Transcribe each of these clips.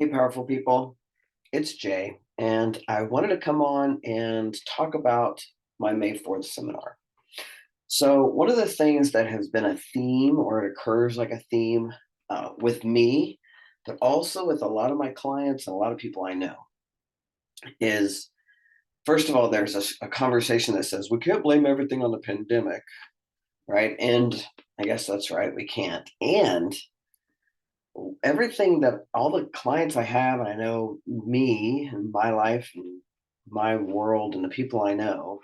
Hey, powerful people. It's Jay, and I wanted to come on and talk about my May 4th seminar. So, one of the things that has been a theme, or it occurs like a theme with me, but also with a lot of my clients and a lot of people I know, is first of all, there's a conversation that says we can't blame everything on the pandemic, right? And I guess that's right, we can't. And everything that all the clients I have, and I know me and my life and my world and the people I know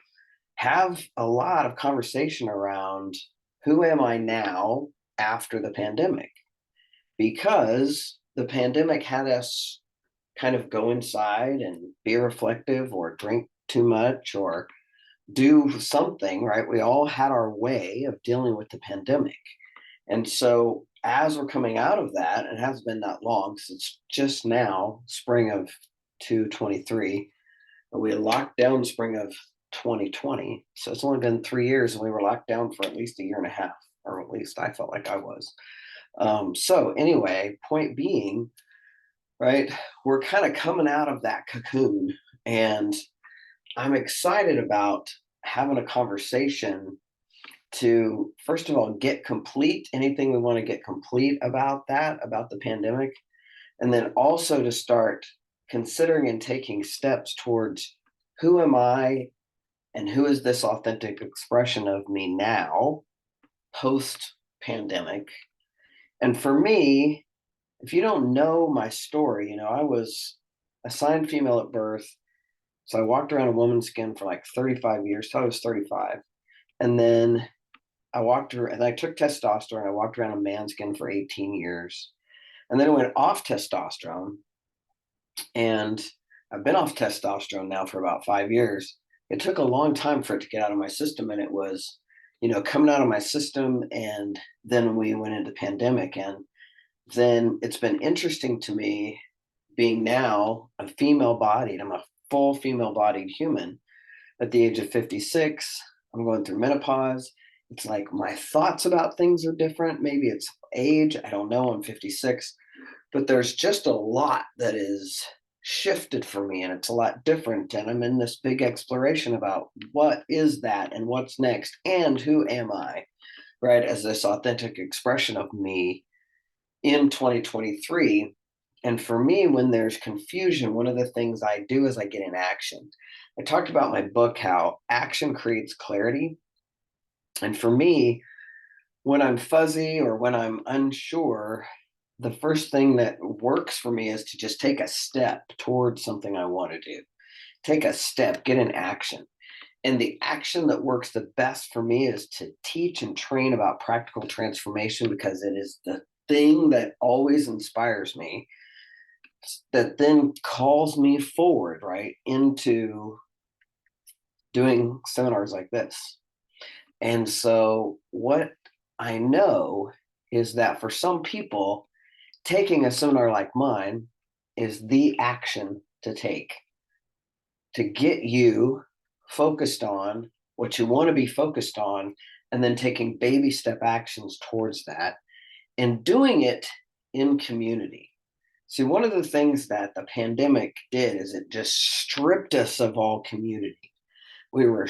have a lot of conversation around who am I now after the pandemic? Because the pandemic had us kind of go inside and be reflective or drink too much or do something, right? We all had our way of dealing with the pandemic. And so as we're coming out of that, it has been that long since just now, spring of 223, we locked down spring of 2020. So it's only been 3 years and we were locked down for at least a year and a half, or at least I felt like I was. So anyway, point being, right, we're kind of coming out of that cocoon and I'm excited about having a conversation to first of all get complete anything we want to get complete about that about the pandemic, and then also to start considering and taking steps towards who am I and who is this authentic expression of me now post pandemic. And for me, if you don't know my story, I was assigned female at birth, so I walked around a woman's skin for like 35 years till I was 35. And then I walked around and I took testosterone. I walked around a man skin for 18 years. And then I went off testosterone. And I've been off testosterone now for about 5 years. It took a long time for it to get out of my system. And it was, coming out of my system. And then we went into pandemic. And then it's been interesting to me being now a female bodied, I'm a full female bodied human at the age of 56. I'm going through menopause. It's like my thoughts about things are different. Maybe it's age. I don't know. I'm 56. But there's just a lot that is shifted for me and it's a lot different. And I'm in this big exploration about what is that and what's next and who am I, right? As this authentic expression of me in 2023. And for me, when there's confusion, one of the things I do is I get in action. I talked about my book, how action creates clarity. And for me, when I'm fuzzy or when I'm unsure, the first thing that works for me is to just take a step towards something I want to do. Take a step, get in action. And the action that works the best for me is to teach and train about practical transformation because it is the thing that always inspires me, that then calls me forward, right, into doing seminars like this. And so, what I know is that for some people, taking a seminar like mine is the action to take to get you focused on what you want to be focused on, and then taking baby step actions towards that and doing it in community. See, one of the things that the pandemic did is it just stripped us of all community. We were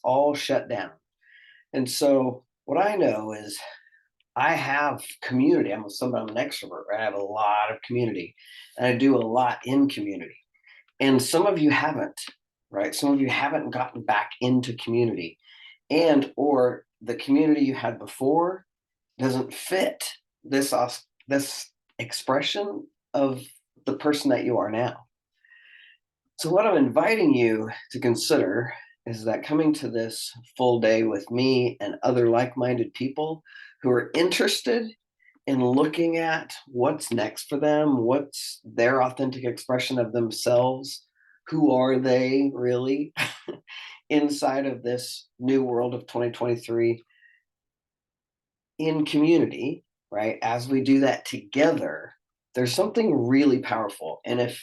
all shut down. And so, what I know is I have community. I'm an extrovert, right? I have a lot of community and I do a lot in community. And some of you haven't, right? Some of you haven't gotten back into community, and or the community you had before doesn't fit this expression of the person that you are now. So what I'm inviting you to consider is that coming to this full day with me and other like-minded people who are interested in looking at what's next for them, what's their authentic expression of themselves, who are they really inside of this new world of 2023 in community, right? As we do that together, there's something really powerful. And if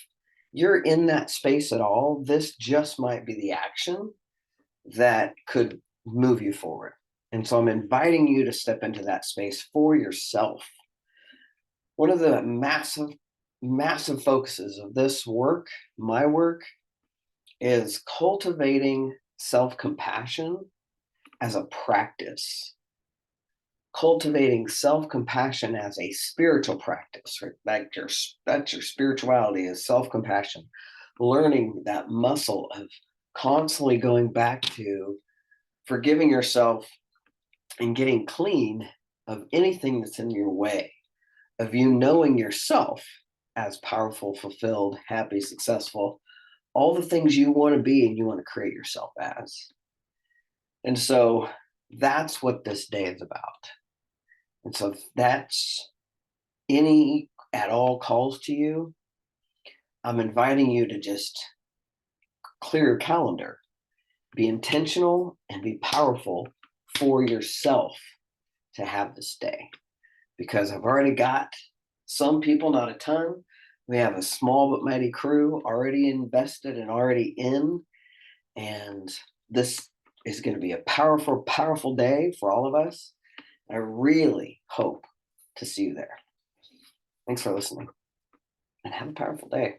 you're in that space at all, this just might be the action that could move you forward. And so I'm inviting you to step into that space for yourself. One of the massive massive focuses of this work, my work, is cultivating self-compassion as a practice, cultivating self-compassion as a spiritual practice, right? That's your spirituality is self-compassion, learning that muscle of constantly going back to forgiving yourself and getting clean of anything that's in your way, of you knowing yourself as powerful, fulfilled, happy, successful, all the things you want to be and you want to create yourself as. And so that's what this day is about. And so if that's any at all calls to you, I'm inviting you to just clear your calendar, be intentional and be powerful for yourself to have this day. Because I've already got some people, not a ton. We have a small but mighty crew already invested and already in. And this is going to be a powerful, powerful day for all of us. I really hope to see you there. Thanks for listening and have a powerful day.